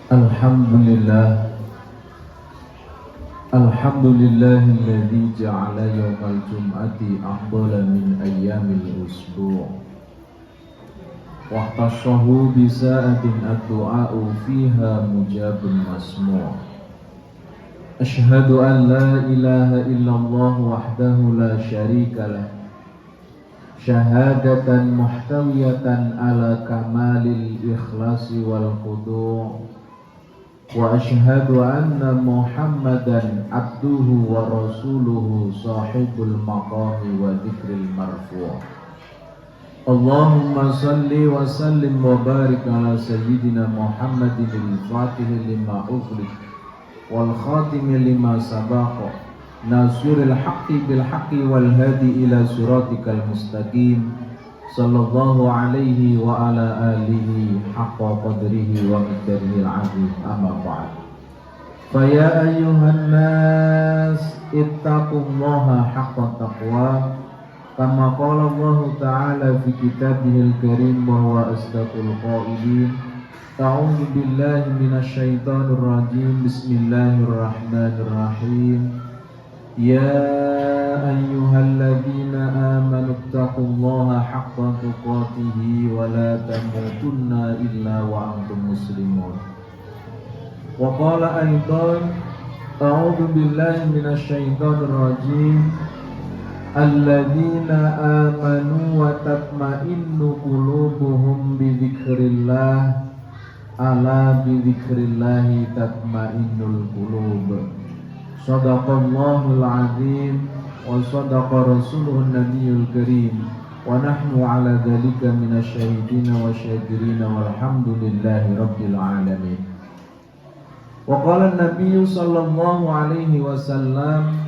Alhamdulillah, alhamdulillahilladzi ja'ala yawmal jum'ati afdala min ayyamil usbu' wa khassahu bi sa'atin ad-du'a'u fiha mujabun masmu'. Ashhadu an la ilaha illallah wahdahu la syarika lah, syahadatan muhtawiyatan ala kamalil ikhlasi wal khudu'. Wa ashhadu anna Muhammadan abduhu wa rasuluhu sahibul maqami wa dzikril marfu'. Allahumma salli wa sallim wa barik ala sayyidina Muhammadin al-fatih lima ughliq wal khatim lima sabaqa nasiril haqqi bil haqqi wal hadi ila siratikal mustaqim sallallahu alaihi wa ala alihi haqqa qadrihi wa miqdarihi al-azim. Amma ba'd. Fa ya ayyuhan nas ittaqullaha haqqa taqwa kama qala Allah ta'ala fi kitabihil karim wa huwa asdaqul qailin. A'udzu billahi minasy syaithanir rajim. Bismillahirrahmanirrahim. Ya ayyuhalladzina amanu taqullaha haqqa tuqatih wa la tamutunna illa wa antum muslimun. Wa qala aidan a'udzu billahi minasy syaithanir rajim. Alladzina amanu wa tatma'innu qulubuhum bi dzikrillah ala bi dzikrillah tatma'innul qulub. Shadaqallahul azim wa sadaqa rasuluhun nabiyul karim wa nahnu ala dzalika minasyahidina wa syakirina walhamdulillahi rabbil alamin. Wa qala an-nabiyyu sallallahu alaihi wasallam,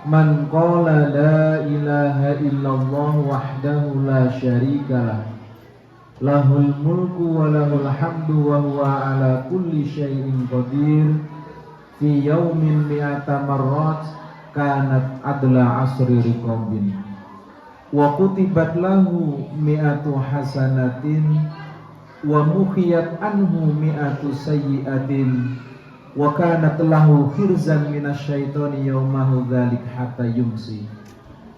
man qala la ilaha illallah wahdahu la syarika lah, lahul mulku wa lahul hamdu wa huwa ala kulli syai'in qadir, fi yaumin mi'ata marrat kanat adla asri riqabin wa kutibat lahu mi'atu hasanatin wa mukhiyat anhu mi'atu sayyi'atin wa kanat lahu khirzan minasyaitani yaumahu dzalik hatta yumsi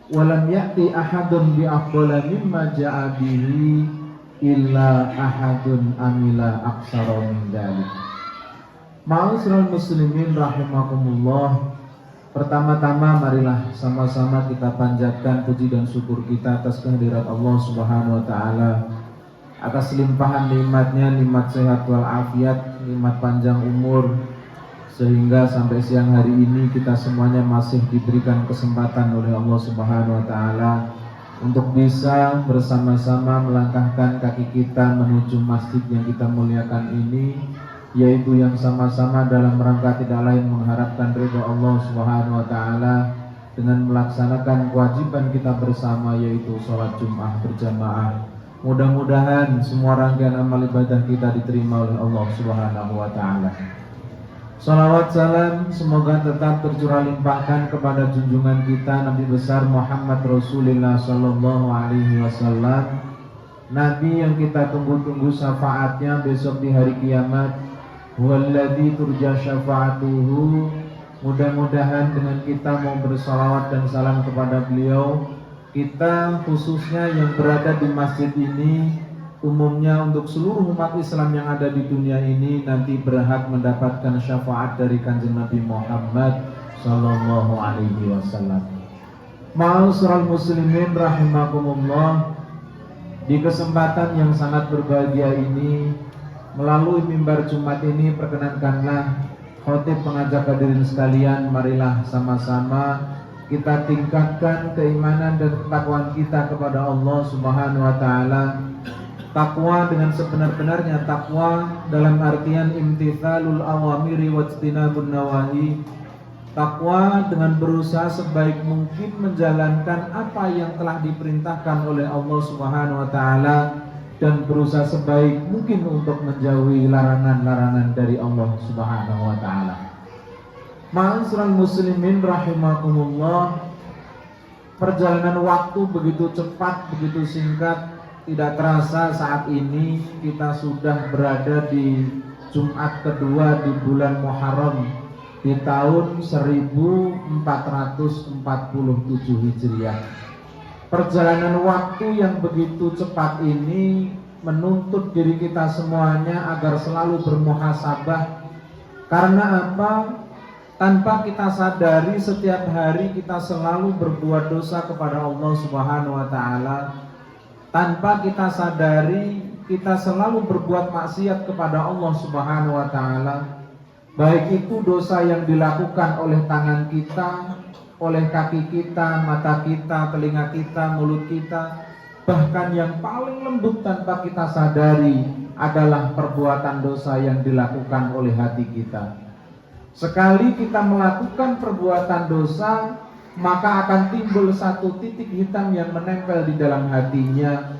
wa lam ya'ti ahadun bi afdala mimma ja'a bihi illa ahadun amila aksara min dzalik. Ma'asyiral muslimin rahimakumullah. Pertama-tama marilah sama-sama kita panjatkan puji dan syukur kita atas kehadirat Allah Subhanahu wa taala, atas limpahan nikmatnya, nikmat sehat wal afiat, nikmat panjang umur, sehingga sampai siang hari ini kita semuanya masih diberikan kesempatan oleh Allah Subhanahu wa taala untuk bisa bersama-sama melangkahkan kaki kita menuju masjid yang kita muliakan ini, yaitu yang sama-sama dalam rangka tidak lain mengharapkan ridha Allah Subhanahu wa taala dengan melaksanakan kewajiban kita bersama, yaitu sholat Jumat berjamaah. Mudah-mudahan semua rangkaian amal ibadah kita diterima oleh Allah Subhanahu wa taala. Salawat salam semoga tetap tercurah limpahkan kepada junjungan kita Nabi besar Muhammad Rasulullah sallallahu alaihi wasallam, Nabi yang kita tunggu-tunggu syafaatnya besok di hari kiamat. Huwallazi turja syafa'atuhu. Mudah-mudahan dengan kita mau bersalawat dan salam kepada beliau, kita khususnya yang berada di masjid ini, umumnya untuk seluruh umat Islam yang ada di dunia ini nanti berhak mendapatkan syafaat dari Kanjeng Nabi Muhammad sallallahu alaihi wasallam. Ma'asyiral muslimin rahimakumullah. Di kesempatan yang sangat berbahagia ini, melalui mimbar Jumat ini, perkenankanlah khotib mengajak hadirin sekalian, marilah sama-sama kita tingkatkan keimanan dan ketakwaan kita kepada Allah Subhanahu wa taala. Takwa dengan sebenar-benarnya takwa dalam artian imtithalul awamiri wajtinabun nawahi. Takwa dengan berusaha sebaik mungkin menjalankan apa yang telah diperintahkan oleh Allah Subhanahu wa taala dan berusaha sebaik mungkin untuk menjauhi larangan-larangan dari Allah Subhanahu wa taala. Ma'asyiral muslimin rahimakumullah. Perjalanan waktu begitu cepat, begitu singkat. Tidak terasa saat ini kita sudah berada di Jumat kedua di bulan Muharram di tahun 1447 Hijriah. Perjalanan waktu yang begitu cepat ini menuntut diri kita semuanya agar selalu bermuhasabah. Karena apa? Tanpa kita sadari setiap hari kita selalu berbuat dosa kepada Allah Subhanahu wa taala. Tanpa kita sadari kita selalu berbuat maksiat kepada Allah Subhanahu wa taala. Baik itu dosa yang dilakukan oleh tangan kita, oleh kaki kita, mata kita, telinga kita, mulut kita, bahkan yang paling lembut tanpa kita sadari adalah perbuatan dosa yang dilakukan oleh hati kita. Sekali kita melakukan perbuatan dosa, maka akan timbul satu titik hitam yang menempel di dalam hatinya.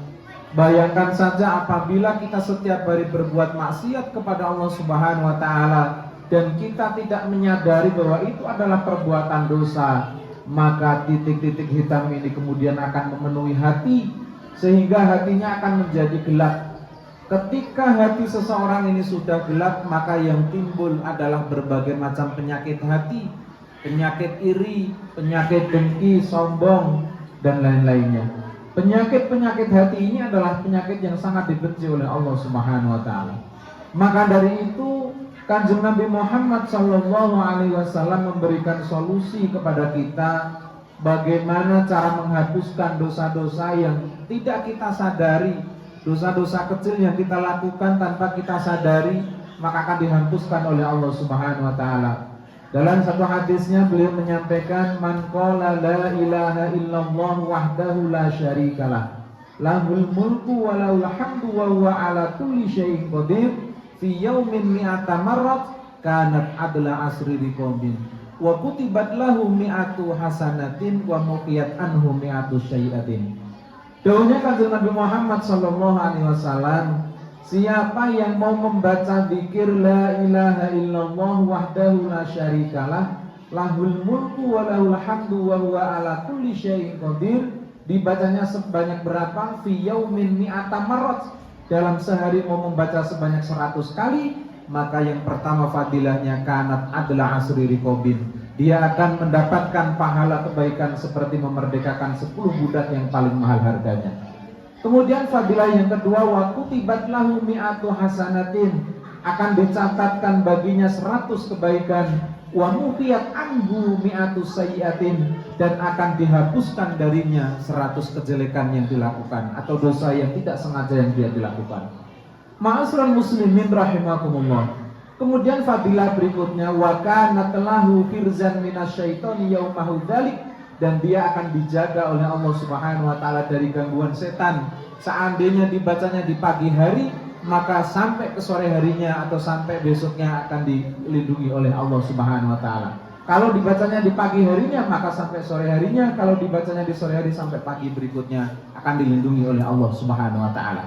Bayangkan saja apabila kita setiap hari berbuat maksiat kepada Allah Subhanahu wa taala dan kita tidak menyadari bahwa itu adalah perbuatan dosa, maka titik-titik hitam ini kemudian akan memenuhi hati sehingga hatinya akan menjadi gelap. Ketika hati seseorang ini sudah gelap, maka yang timbul adalah berbagai macam penyakit hati, penyakit iri, penyakit dengki, sombong, dan lain-lainnya. Penyakit-penyakit hati ini adalah penyakit yang sangat dibenci oleh Allah Subhanahu wa taala. Maka dari itu Kanjeng Nabi Muhammad SAW memberikan solusi kepada kita bagaimana cara menghapuskan dosa-dosa yang tidak kita sadari. Dosa-dosa kecil yang kita lakukan tanpa kita sadari, maka akan dihapuskan oleh Allah Subhanahu wa taala. Dalam satu hadisnya beliau menyampaikan, man qala la ilaha illallah wahdahu la syarikalah, lahul mulku wa lahul hamdu wa huwa ala kulli syai'in qadir, fi yaumin mi'ata marrat kanat adla asri riqabin wa kutibat lahu mi'atu hasanatin wa muqiyat anhu mi'atu syai'atin. Dawuhnya Kanjeng Nabi Muhammad SAW, siapa yang mau membaca zikir la ilaha illallah wahdahu la syarikalah, lahul mulku wa lahul hamdu wa huwa ala kulli syai'in qadir, dibacanya sebanyak berapa? Fi yaumin mi'ata marrat, dalam sehari mau membaca sebanyak 100 kali, maka yang pertama fadilahnya kanat adla asri riqabin, dia akan mendapatkan pahala kebaikan seperti memerdekakan 10 budak yang paling mahal harganya. Kemudian fadilah yang kedua, wa kutibat lahu mi'atu hasanatin, akan dicatatkan baginya 100 kebaikan, wa muqiyat anhu mi'atu sayyi'atin, dan akan dihapuskan darinya 100 kejelekan yang dilakukan atau dosa yang tidak sengaja yang dia dilakukan. Ma'asyiral muslimin rahimakumullah. Kemudian fadilah berikutnya, wa kana lahu firzan minasyaitani yaumahu dzalik, dan dia akan dijaga oleh Allah Subhanahu wa taala dari gangguan setan. Seandainya dibacanya di pagi hari, maka sampai ke sore harinya atau sampai besoknya akan dilindungi oleh Allah Subhanahu wa taala. Kalau dibacanya di pagi harinya, maka sampai sore harinya. Kalau dibacanya di sore hari sampai pagi berikutnya akan dilindungi oleh Allah Subhanahu wa taala.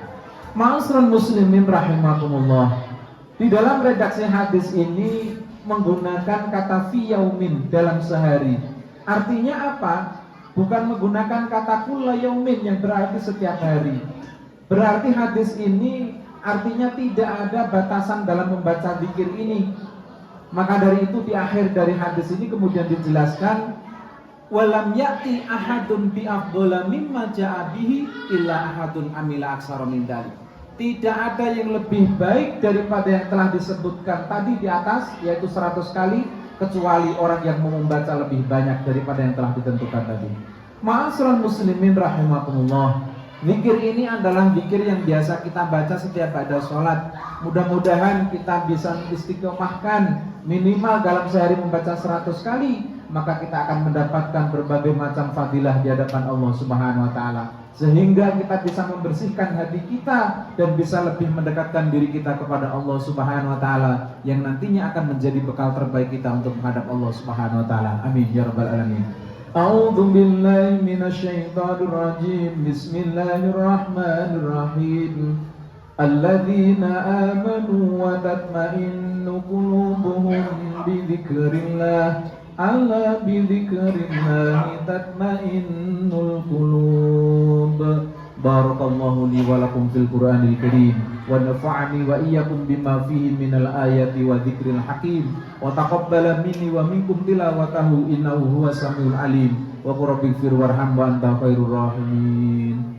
Ma'asyiral muslimin rahimakumullah. Di dalam redaksi hadis ini menggunakan kata fi yaumin, dalam sehari. Artinya apa? Bukan menggunakan kata kulla yaumin yang berarti setiap hari. Berarti hadis ini artinya tidak ada batasan dalam membaca zikir ini. Maka dari itu di akhir dari hadis ini kemudian dijelaskan, walam ya'ti ahadun bi afdhala mimma ja'a bihi illa ahadun amila aksara min dzalik. Tidak ada yang lebih baik daripada yang telah disebutkan tadi di atas, yaitu 100 kali, kecuali orang yang mau membaca lebih banyak daripada yang telah ditentukan tadi. Ma'asyiral muslimin rahimakumullah. Zikir ini adalah zikir yang biasa kita baca setiap ada sholat. Mudah-mudahan kita bisa istiqomahkan minimal dalam sehari membaca 100 kali, maka kita akan mendapatkan berbagai macam fadilah di hadapan Allah Subhanahu wa taala, sehingga kita bisa membersihkan hati kita dan bisa lebih mendekatkan diri kita kepada Allah Subhanahu wa taala yang nantinya akan menjadi bekal terbaik kita untuk menghadap Allah Subhanahu wa taala. Amin ya rabbal alamin. A'udzu billahi minasyaitonir rajim. Bismillahirrahmanirrahim. Alladzina amanu wa tatma'innu qulubuhum bi dzikrillah. Ala bi dzikrillah tatma'innul qulub. Barakallahu li wa lakum fil Qur'anil Karim wa nafa'ani wa iyyakum bima fihi minal ayati wa dzikril hakim wa taqabbala minni wa minkum tilawatahu innahu huwas samiul alim wa qur rabbighfir warham wa anta khairur rahimin.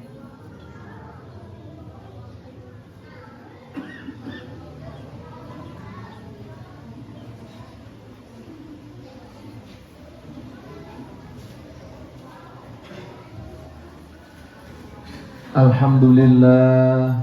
Alhamdulillah,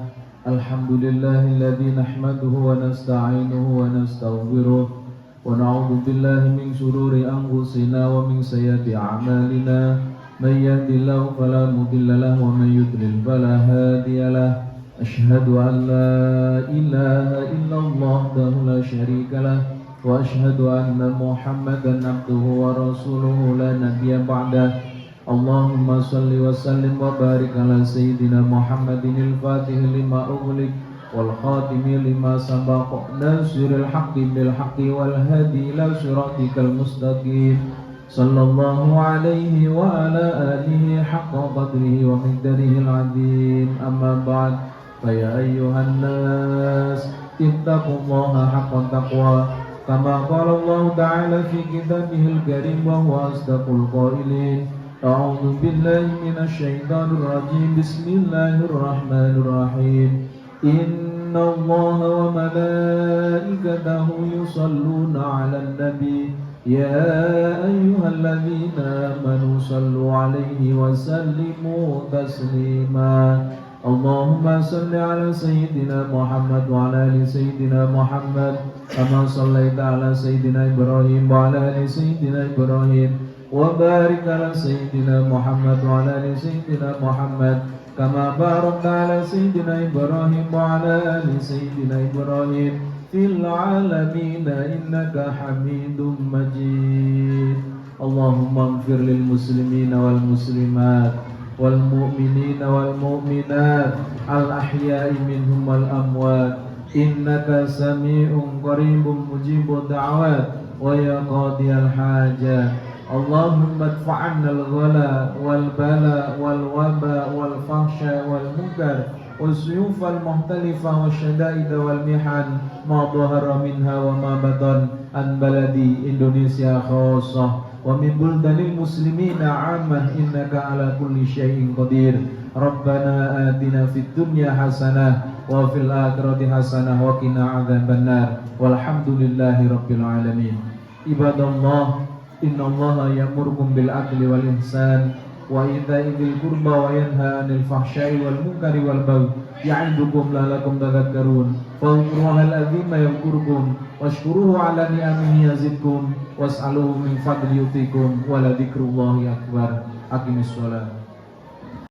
alhamdulillahilladzi nahmaduhu wa nasta'inuhu wa nastaghfiruh wa na'udzu billahi min shururi anfusina wa min sayyiati a'malina may yahdihillahu fala mudilla lahu wa may yudlil fala hadiya lahu asyhadu an la ilaha illallah wahdahu la syarika lahu wa asyhadu anna Muhammadan abduhu wa rasuluhu la nabiyya ba'dahu. Allahumma salli wa sallim wa barik ala sayyidina Muhammadin al-fatih lima ughliq wal khatimi lima sabaq nasiril haqqi bil haqqi wal hadi ila siratikal mustaqim sallallahu alaihi wa ala alihi haqqa qadrihi wa miqdarihi al-azim amma ba'd fa ya ayyuhan nas ittaqullaha haqqa taqwa kama qala Allah ta'ala fi kitabihil karim wa huwa asdaqul qailin. أعوذ بالله من الشيطان الرجيم بسم الله الرحمن الرحيم إن الله وملائكته يصلون على النبي يا أيها الذين آمنوا صلوا عليه وسلموا تسليما اللهم صل على سيدنا محمد وعلى آل سيدنا محمد كما صليت على سيدنا إبراهيم وعلى آل سيدنا إبراهيم وبارك على سيدنا محمد وعلى آل سيدنا محمد كما باركت على سيدنا إبراهيم وعلى آل سيدنا إبراهيم في العالمين إنك حميد مجيد اللهم اغفر للمسلمين والمسلمات والمؤمنين والمؤمنات الأحياء منهم والأموات إنك سميع قريب مجيب الدعوات ويا قاضي الحاجات اللهم ادفع عنا الغلا والبلاء والوباء والفحشاء والمنكر والسيوف المختلفة والشدائد والمحن ما ظهر منها وما بطن عن بلد إندونيسيا خاصة ومن بلدان المسلمين عامة إنك على كل شيء قدير ربنا آتنا في الدنيا حسنة وفي الآخرة حسنة وقنا عذاب النار والحمد لله رب العالمين. عباد الله Inna allaha ya'murukum bil adli wal ihsan wa ita'i dzil qurba wa yanha 'anil fahsya'i wal munkari wal baghi ya'idukum la'allakum tadhakkarun fadhkuruhal azima yadhkurukum washkuruhu 'ala ni'amihi yazidkum was'aluhu min fadli yutikum wa la dzikrullahi akbar. Aqimis shalah.